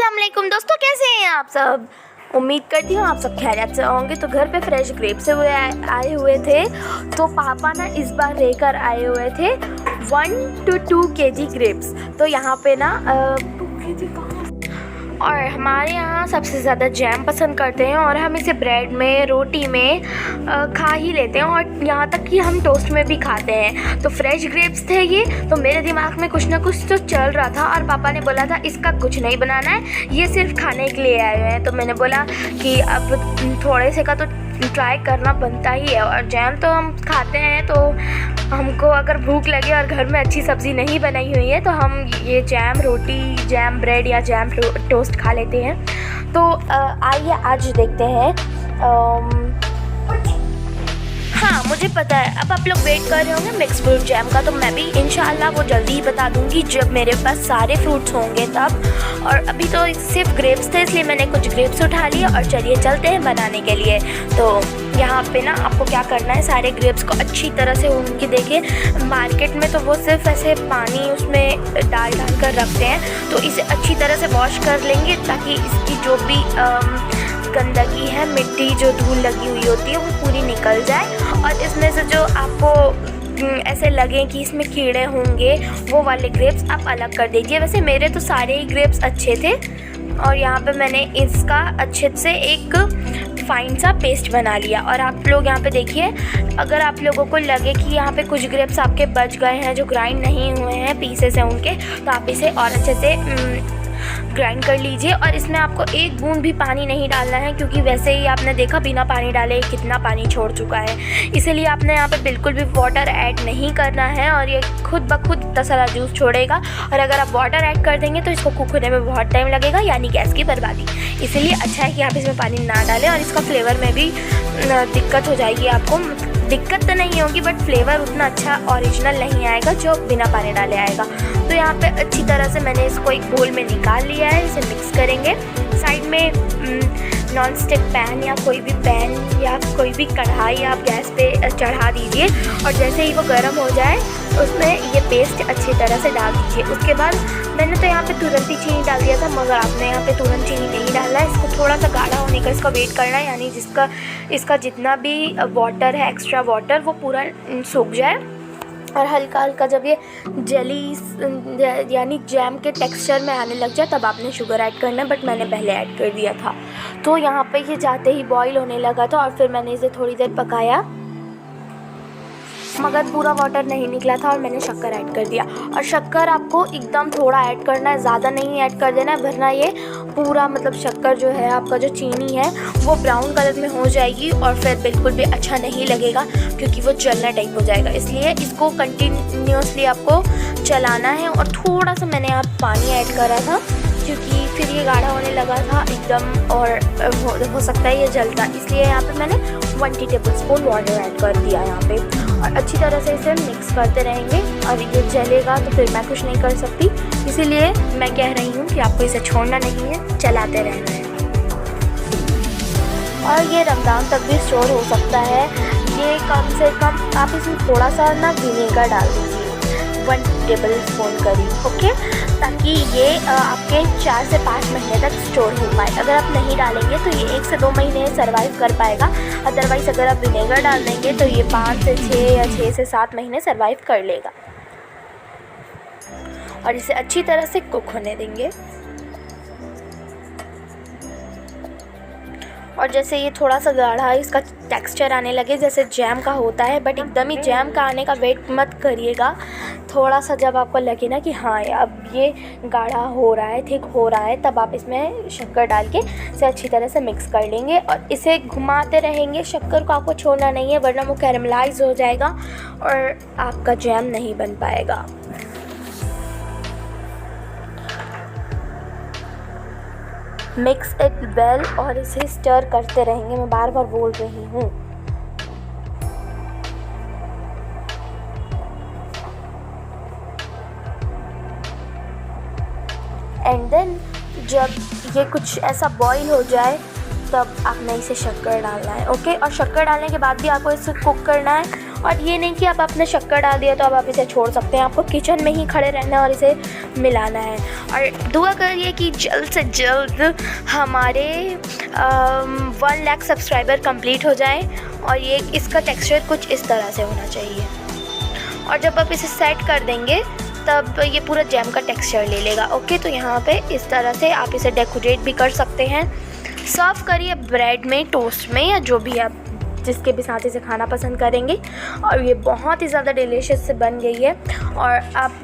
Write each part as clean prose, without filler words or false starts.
अस्सलामुअलैकुम दोस्तों, कैसे हैं आप सब। उम्मीद करती हूँ आप सब खैरियत से होंगे। तो घर पे फ्रेश ग्रेप्स आए हुए थे, तो पापा ना इस बार लेकर आए हुए थे 1 to 2 kg ग्रेप्स। तो यहाँ पे ना 2 kg और हमारे यहाँ सबसे ज़्यादा जैम पसंद करते हैं और हम इसे ब्रेड में, रोटी में खा ही लेते हैं और यहाँ तक कि हम टोस्ट में भी खाते हैं। तो फ्रेश ग्रेप्स थे ये, तो मेरे दिमाग में कुछ ना कुछ तो चल रहा था और पापा ने बोला था इसका कुछ नहीं बनाना है, ये सिर्फ खाने के लिए आए हुए हैं। तो मैंने बोला कि अब थोड़े से का तो ट्राई करना बनता ही है, और जैम तो हम खाते हैं, तो हमको अगर भूख लगे और घर में अच्छी सब्ज़ी नहीं बनाई हुई है तो हम ये जैम रोटी, जैम ब्रेड या जैम टोस्ट खा लेते हैं। तो आइए आज देखते हैं। हाँ, मुझे पता है अब आप लोग वेट कर रहे होंगे मिक्स फ्रूट जैम का, तो मैं भी इंशाल्लाह वो जल्दी ही बता दूंगी जब मेरे पास सारे फ्रूट्स होंगे तब। और अभी तो सिर्फ ग्रेप्स थे, इसलिए मैंने कुछ ग्रेप्स उठा लिए और चलिए चलते हैं बनाने के लिए। तो यहाँ पे ना आपको क्या करना है, सारे ग्रेप्स को अच्छी तरह से उनकी देखिए, मार्केट में तो वो सिर्फ ऐसे पानी उसमें डाल कर रखते हैं, तो इसे अच्छी तरह से वॉश कर लेंगे ताकि इसकी जो भी गंदगी है, मिट्टी जो धूल लगी हुई होती है वो पूरी निकल जाए। और इसमें से जो आपको ऐसे लगे कि इसमें कीड़े होंगे वो वाले ग्रेप्स आप अलग कर दीजिए। वैसे मेरे तो सारे ही ग्रेप्स अच्छे थे और यहाँ पे मैंने इसका अच्छे से एक फाइन सा पेस्ट बना लिया। और आप लोग यहाँ पे देखिए, अगर आप लोगों को लगे कि यहाँ पे कुछ ग्रेप्स आपके बच गए हैं जो ग्राइंड नहीं हुए हैं, पीसेस हैं उनके, तो आप इसे और अच्छे से ग्राइंड कर लीजिए। और इसमें आपको एक बूंद भी पानी नहीं डालना है, क्योंकि वैसे ही आपने देखा बिना पानी डाले कितना पानी छोड़ चुका है, इसीलिए आपने यहाँ पे बिल्कुल भी वाटर ऐड नहीं करना है और ये खुद ब खुद इतना सारा जूस छोड़ेगा। और अगर आप वाटर ऐड कर देंगे तो इसको कुक होने में बहुत टाइम लगेगा, यानी गैस की बर्बादी। इसीलिए अच्छा है कि आप इसमें पानी ना डालें, और इसका फ्लेवर में भी दिक्कत हो जाएगी आपको। दिक्कत तो नहीं होगी बट फ्लेवर उतना अच्छा ओरिजिनल नहीं आएगा जो बिना पानी डाले आएगा। तो यहाँ पे अच्छी तरह से मैंने इसको एक बोल में निकाल लिया है, इसे मिक्स करेंगे। साइड में नॉन स्टिक पैन या कोई भी पैन या कोई भी कढ़ाई आप गैस पे चढ़ा दीजिए, और जैसे ही वो गर्म हो जाए उसमें ये पेस्ट अच्छी तरह से डाल दीजिए। उसके बाद मैंने तो यहाँ पे तुरंत ही चीनी डाल दिया था, मगर आपने यहाँ पे तुरंत चीनी नहीं डालना है, इसको थोड़ा सा गाढ़ा होने का इसका वेट करना है, यानी इसका जितना भी वाटर है, एक्स्ट्रा वाटर, वो पूरा सूख जाए। और हल्का हल्का जब ये जेली यानी जैम के टेक्सचर में आने लग जाए तब आपने शुगर ऐड करना है, बट मैंने पहले ऐड कर दिया था। तो यहाँ पे ये जाते ही बॉईल होने लगा था और फिर मैंने इसे थोड़ी देर पकाया, मगर पूरा वाटर नहीं निकला था और मैंने शक्कर ऐड कर दिया। और शक्कर आपको एकदम थोड़ा ऐड करना है, ज़्यादा नहीं ऐड कर देना है, वरना ये पूरा मतलब शक्कर जो है, आपका जो चीनी है वो ब्राउन कलर में हो जाएगी और फिर बिल्कुल भी अच्छा नहीं लगेगा, क्योंकि वो जलना टाइप हो जाएगा। इसलिए इसको कंटिन्यूसली आपको चलाना है। और थोड़ा सा मैंने यहाँ पानी ऐड करा था, क्योंकि फिर ये गाढ़ा होने लगा था एकदम और हो सकता है ये जलता, इसलिए यहाँ पे मैंने 1 टेबलस्पून वाटर ऐड कर दिया यहाँ पे। और अच्छी तरह से इसे मिक्स करते रहेंगे, और ये जलेगा तो फिर मैं कुछ नहीं कर सकती, इसीलिए मैं कह रही हूँ कि आपको इसे छोड़ना नहीं है, चलाते रहना है। और ये रमज़ान तक भी स्टोर हो सकता है। ये कम से कम आप इसमें थोड़ा सा ना विनेगर डाल दीजिए, 1 टेबलस्पून करीब, ओके, ताकि ये आपके 4 से 5 महीने तक स्टोर हो पाए। अगर आप नहीं डालेंगे तो ये 1 से 2 महीने सर्वाइव कर पाएगा, अदरवाइज़ अगर आप विनेगर डाल देंगे तो ये 5 से 6 या 6 से 7 महीने सर्वाइव कर लेगा। और इसे अच्छी तरह से कुक होने देंगे। और जैसे ये थोड़ा सा गाढ़ा इसका टेक्सचर आने लगे जैसे जैम का होता है, बट एकदम ही जैम का आने का वेट मत करिएगा। थोड़ा सा जब आपको लगे ना कि हाँ अब ये गाढ़ा हो रहा है, थिक हो रहा है, तब आप इसमें शक्कर डाल के इसे अच्छी तरह से मिक्स कर लेंगे और इसे घुमाते रहेंगे। शक्कर को आपको छोड़ना नहीं है, वरना वो कैरमलाइज हो जाएगा और आपका जैम नहीं बन पाएगा। मिक्स इट वेल, और इसे स्टर करते रहेंगे, मैं बार बार बोल रही हूँ। एंड देन जब ये कुछ ऐसा बॉईल हो जाए तब आपने इसे शक्कर डालना है, ओके। और शक्कर डालने के बाद भी आपको इसे कुक करना है और ये नहीं कि अब आपने शक्कर डाल दिया तो अब आप इसे छोड़ सकते हैं, आपको किचन में ही खड़े रहना है और इसे मिलाना है। और दुआ करिए कि जल्द से जल्द हमारे 1 लाख सब्सक्राइबर कंप्लीट हो जाएं और ये इसका टेक्सचर कुछ इस तरह से होना चाहिए। और जब आप इसे सेट कर देंगे तब ये पूरा जैम का टेक्सचर ले लेगा। ओके, तो यहाँ पे इस तरह से आप इसे डेकोरेट भी कर सकते हैं। सर्व करिए ब्रेड में, टोस्ट में, या जो भी आप जिसके भी साथ इसे खाना पसंद करेंगे। और ये बहुत ही ज़्यादा डिलीशियस से बन गई है। और आप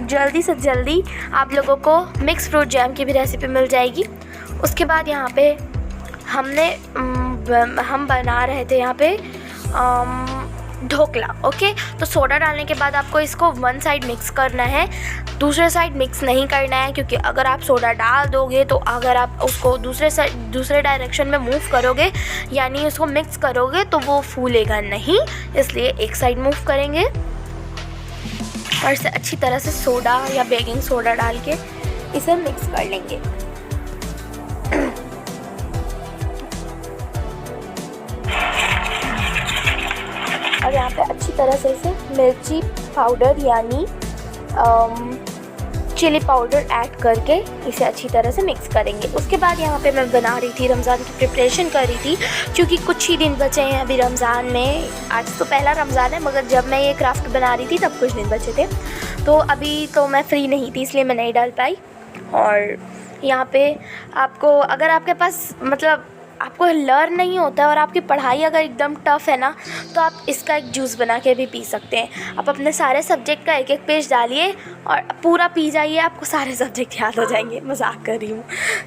जल्दी से जल्दी आप लोगों को मिक्स फ्रूट जैम की भी रेसिपी मिल जाएगी। उसके बाद यहाँ पे हम बना रहे थे यहाँ पे ढोकला। ओके, तो सोडा डालने के बाद आपको इसको वन साइड मिक्स करना है, दूसरे साइड मिक्स नहीं करना है, क्योंकि अगर आप सोडा डाल दोगे तो अगर आप उसको दूसरे डायरेक्शन में मूव करोगे यानी उसको मिक्स करोगे तो वो फूलेगा नहीं, इसलिए एक साइड मूव करेंगे और इसे अच्छी तरह से सोडा या बेकिंग सोडा डाल के इसे मिक्स कर लेंगे। और यहाँ पे अच्छी तरह से इसे मिर्ची पाउडर यानी चिली पाउडर ऐड करके इसे अच्छी तरह से मिक्स करेंगे। उसके बाद यहाँ पे मैं बना रही थी, रमज़ान की प्रिपरेशन कर रही थी, क्योंकि कुछ ही दिन बचे हैं अभी रमज़ान में। आज तो पहला रमज़ान है, मगर जब मैं ये क्राफ्ट बना रही थी तब कुछ दिन बचे थे, तो अभी तो मैं फ्री नहीं थी इसलिए मैं नहीं डाल पाई। और यहाँ पे आपको, अगर आपके पास मतलब आपको लर्न नहीं होता है और आपकी पढ़ाई अगर एकदम टफ़ है ना, तो आप इसका एक जूस बना के भी पी सकते हैं। आप अपने सारे सब्जेक्ट का एक एक पेज डालिए और पूरा पी जाइए, आपको सारे सब्जेक्ट याद हो जाएंगे। मजाक कर रही हूँ।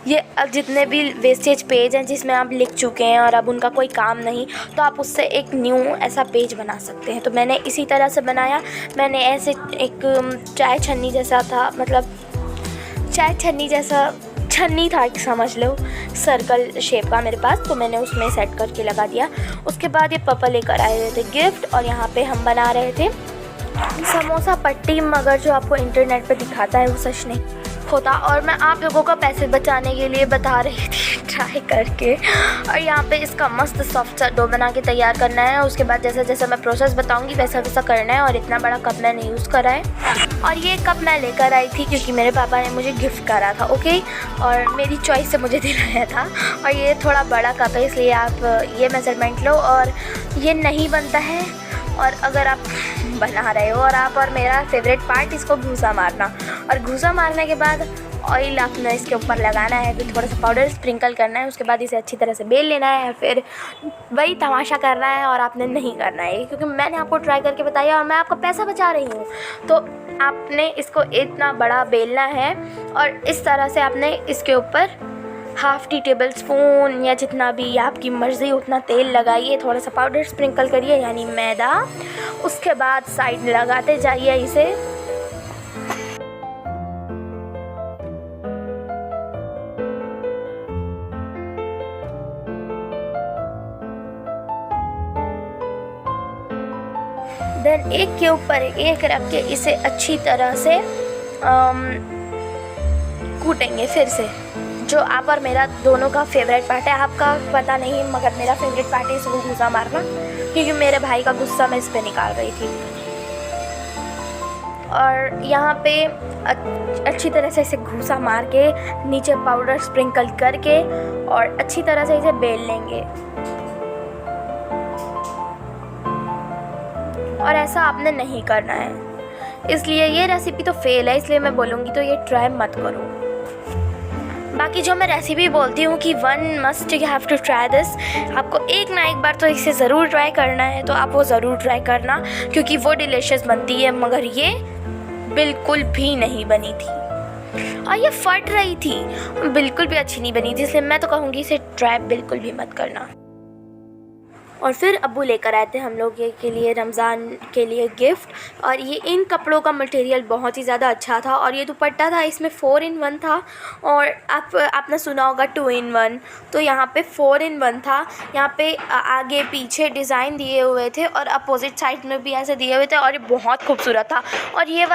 ये अब जितने भी वेस्टेज पेज हैं जिसमें आप लिख चुके हैं और अब उनका कोई काम नहीं, तो आप उससे एक न्यू ऐसा पेज बना सकते हैं। तो मैंने इसी तरह से बनाया। मैंने ऐसे एक चाय छन्नी जैसा था, मतलब चाय छन्नी जैसा छन्नी था, एक समझ लो, सर्कल शेप का मेरे पास, तो मैंने उसमें सेट करके लगा दिया। उसके बाद ये पापा लेकर आए हुए थे गिफ्ट, और यहाँ पे हम बना रहे थे समोसा पट्टी, मगर जो आपको इंटरनेट पे दिखाता है वो सच नहीं होता। और मैं आप लोगों का पैसे बचाने के लिए बता रही थी ट्राई करके। और यहाँ पे इसका मस्त सॉफ्ट सा डो बना के तैयार करना है। उसके बाद जैसा जैसा मैं प्रोसेस बताऊँगी वैसा वैसा करना है। और इतना बड़ा कप मैंने यूज़ करा है, और ये कप मैं लेकर आई थी क्योंकि मेरे पापा ने मुझे गिफ्ट करा था। ओके, और मेरी चॉइस से मुझे दिलाया था। और ये थोड़ा बड़ा कप है, इसलिए आप ये मेज़रमेंट लो। और ये नहीं बनता है, और अगर आप बना रहे हो और मेरा फेवरेट पार्ट, इसको घूसा मारना। और घूसा मारने के बाद ऑयल आपने इसके ऊपर लगाना है, फिर थोड़ा सा पाउडर स्प्रिंकल करना है। उसके बाद इसे अच्छी तरह से बेल लेना है, फिर वही तमाशा करना है। और आपने नहीं करना है, क्योंकि मैंने आपको ट्राई करके बताया और मैं आपका पैसा बचा रही हूँ। तो आपने इसको इतना बड़ा बेलना है, और इस तरह से आपने इसके ऊपर हाफ़ टी टेबल स्पून या जितना भी आपकी मर्ज़ी उतना तेल लगाइए, थोड़ा सा पाउडर स्प्रिंकल करिए यानी मैदा। उसके बाद साइड में लगाते जाइए इसे। देन एक के ऊपर एक रख के इसे अच्छी तरह से कूटेंगे फिर से। जो आप और मेरा दोनों का फेवरेट पार्ट है, आपका पता नहीं मगर मेरा फेवरेट पार्ट है इसको घुसा मारना, क्योंकि मेरे भाई का गुस्सा मैं इस पे निकाल रही थी। और यहाँ पे अच्छी तरह से इसे घुसा मार के नीचे पाउडर स्प्रिंकल करके और अच्छी तरह से इसे बेल लेंगे। और ऐसा आपने नहीं करना है, इसलिए ये रेसिपी तो फेल है, इसलिए मैं बोलूँगी तो ये ट्राई मत करो। बाकी जो मैं रेसिपी बोलती हूँ कि one must you have to try this, आपको एक ना एक बार तो इसे ज़रूर ट्राई करना है, तो आप वो ज़रूर ट्राई करना, क्योंकि वो डिलीशियस बनती है। मगर ये बिल्कुल भी नहीं बनी थी और ये फट रही थी, बिल्कुल भी अच्छी नहीं बनी थी, इसलिए मैं तो कहूँगी इसे ट्राई बिल्कुल भी मत करना। और फिर अब्बू लेकर आए थे हम लोग ये के लिए रमज़ान के लिए गिफ्ट, और ये इन कपड़ों का मटेरियल बहुत ही ज़्यादा अच्छा था। और ये दुपट्टा था, इसमें 4 in 1 था, और आपने सुना होगा 2 in 1, तो यहाँ पे 4 in 1 था। यहाँ पे आगे पीछे डिज़ाइन दिए हुए थे और अपोजिट साइड में भी ऐसे दिए हुए थे, और ये बहुत खूबसूरत था। और ये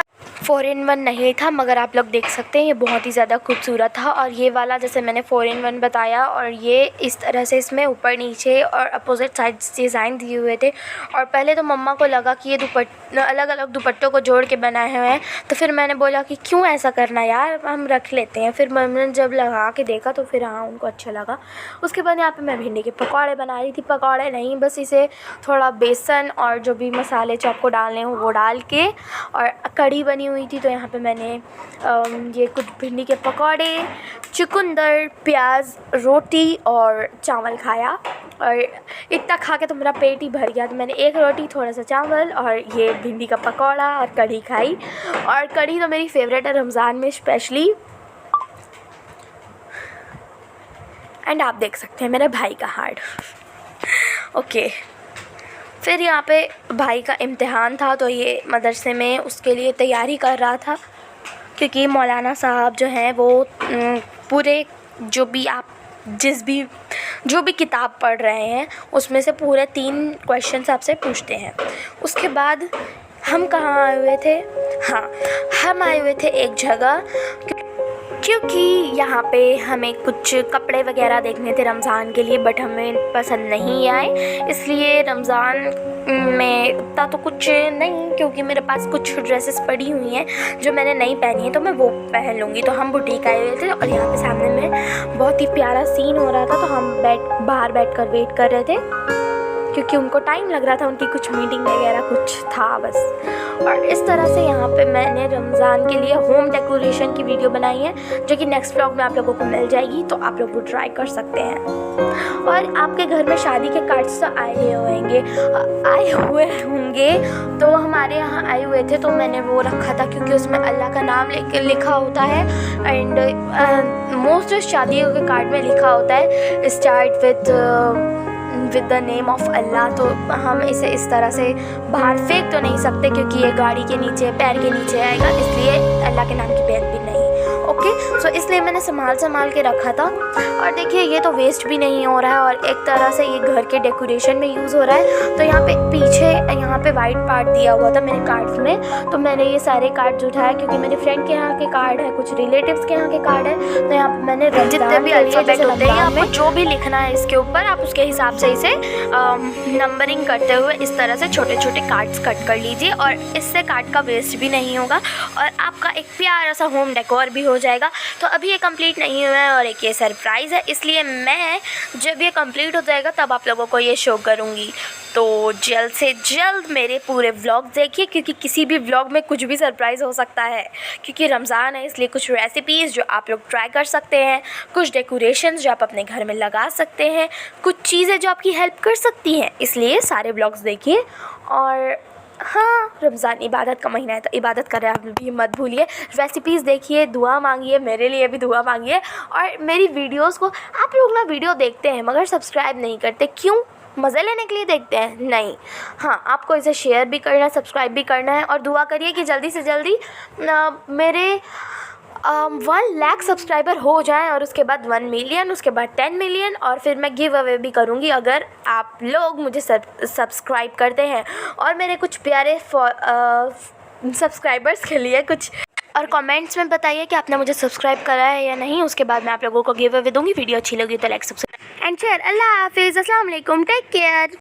4-in-1 नहीं था, मगर आप लोग देख सकते हैं ये बहुत ही ज़्यादा खूबसूरत था। और ये वाला जैसे मैंने 4-in-1 बताया, और ये इस तरह से इसमें ऊपर नीचे और अपोजिट साइड्स डिज़ाइन दिए हुए थे। और पहले तो मम्मा को लगा कि ये अलग अलग दुपट्टों को जोड़ के बनाए हुए हैं, तो फिर मैंने बोला कि क्यों ऐसा करना यार, हम रख लेते हैं। फिर मम्मी ने जब लगा के देखा तो फिर हाँ उनको अच्छा लगा। उसके बाद यहाँ पे मैं भिंडी के पकौड़े बना रही थी। पकौड़े नहीं, बस इसे थोड़ा बेसन और जो भी मसाले जो आपको डालने हो वो डाल के, और कढ़ी बनी हुई थी। तो यहाँ पे मैंने ये कुछ भिंडी के पकौड़े, चुकंदर, प्याज, रोटी और चावल खाया। और इतना खा के तो मेरा पेट ही भर गया। तो मैंने एक रोटी, थोड़ा सा चावल और ये भिंडी का पकौड़ा और कढ़ी खाई। और कढ़ी तो मेरी फेवरेट है रमज़ान में स्पेशली। एंड आप देख सकते हैं मेरे भाई का हार्ड। ओके, फिर यहाँ पे भाई का इम्तिहान था, तो ये मदरसे में उसके लिए तैयारी कर रहा था, क्योंकि मौलाना साहब जो हैं वो पूरे जो भी किताब पढ़ रहे हैं उसमें से पूरे 3 क्वेश्चंस आपसे पूछते हैं। उसके बाद हम कहाँ आए हुए थे? हाँ, हम आए हुए थे एक जगह, क्योंकि यहाँ पे हमें कुछ कपड़े वगैरह देखने थे रमज़ान के लिए, बट हमें पसंद नहीं आए। इसलिए रमज़ान में उतना तो कुछ नहीं, क्योंकि मेरे पास कुछ ड्रेसेस पड़ी हुई हैं जो मैंने नहीं पहनी है, तो मैं वो पहन लूँगी। तो हम बुटीक आए हुए थे, और यहाँ पे सामने में बहुत ही प्यारा सीन हो रहा था। तो हम बाहर बैठ कर वेट कर रहे थे, क्योंकि उनको टाइम लग रहा था, उनकी कुछ मीटिंग वगैरह कुछ था बस। और इस तरह से यहाँ पे मैंने रमज़ान के लिए होम डेकोरेशन की वीडियो बनाई है, जो कि नेक्स्ट व्लॉग में आप लोगों को मिल जाएगी, तो आप लोग वो ट्राई कर सकते हैं। और आपके घर में शादी के कार्ड्स तो आए हुए होंगे, तो हमारे यहाँ आए हुए थे, तो मैंने वो रखा था, क्योंकि उसमें अल्लाह का नाम लिखा होता है। एंड मोस्ट शादियों के कार्ड में लिखा होता है start with the name of Allah. तो हम इसे इस तरह से बाहर फेंक तो नहीं सकते, क्योंकि ये गाड़ी के नीचे, पैर के नीचे आएगा, इसलिए अल्लाह के नाम की पेन भी नहीं। ओके, सो इसलिए मैंने संभाल के रखा था। और देखिए ये तो वेस्ट भी नहीं हो रहा है, और एक तरह से ये घर के डेकोरेशन में यूज़ हो रहा है। तो यहाँ पे पीछे यहाँ पे वाइट पार्ट दिया हुआ था मेरे कार्ड्स में, तो मैंने ये सारे कार्ड्स उठाए, क्योंकि मेरे फ्रेंड के यहाँ के कार्ड है, कुछ रिलेटिव्स के यहाँ के कार्ड है। तो यहाँ पे मैंने जितने भी अल्फ़ाबेट होते हैं, आपको जो भी लिखना है इसके ऊपर, आप उसके हिसाब से इसे नंबरिंग करते हुए इस तरह से छोटे छोटे कार्ड्स कट कर लीजिए, और इससे कार्ड का वेस्ट भी नहीं होगा, और आपका एक प्यारा सा होम डेकोर भी हो जाएगा। तो अभी ये कंप्लीट नहीं हुआ है, और एक ये सरप्राइज़ है, इसलिए मैं जब ये कंप्लीट हो जाएगा तब आप लोगों को ये शो करूँगी। तो जल्द से जल्द मेरे पूरे व्लॉग देखिए, क्योंकि किसी भी व्लॉग में कुछ भी सरप्राइज़ हो सकता है, क्योंकि रमज़ान है, इसलिए कुछ रेसिपीज़ जो आप लोग ट्राई कर सकते हैं, कुछ डेकोरेशंस जो आप अपने घर में लगा सकते हैं, कुछ चीज़ें जो आपकी हेल्प कर सकती हैं, इसलिए सारे व्लॉग्स देखिए। और हाँ, रमज़ान इबादत का महीना है, तो इबादत कर रहे हैं आप भी मत भूलिए। रेसिपीज़ देखिए, दुआ मांगिए, मेरे लिए भी दुआ मांगिए। और मेरी वीडियोस को आप लोग ना वीडियो देखते हैं मगर सब्सक्राइब नहीं करते, क्यों? मज़े लेने के लिए देखते हैं? नहीं, हाँ, आपको इसे शेयर भी करना है, सब्सक्राइब भी करना है, और दुआ करिए कि जल्दी से जल्दी मेरे 1 लाख सब्सक्राइबर हो जाएं, और उसके बाद 1 मिलियन, उसके बाद 10 मिलियन, और फिर मैं गिव अवे भी करूंगी अगर आप लोग मुझे सब्सक्राइब करते हैं। और मेरे कुछ प्यारे सब्सक्राइबर्स के लिए कुछ और कमेंट्स में बताइए कि आपने मुझे सब्सक्राइब करा है या नहीं। उसके बाद मैं आप लोगों को गिव अवे दूंगी। वीडियो अच्छी लगी तो लाइक, सब्सक्राइब एंड शेयर। अल्लाह हाफिज़, अस्सलाम वालेकुम, टेक केयर।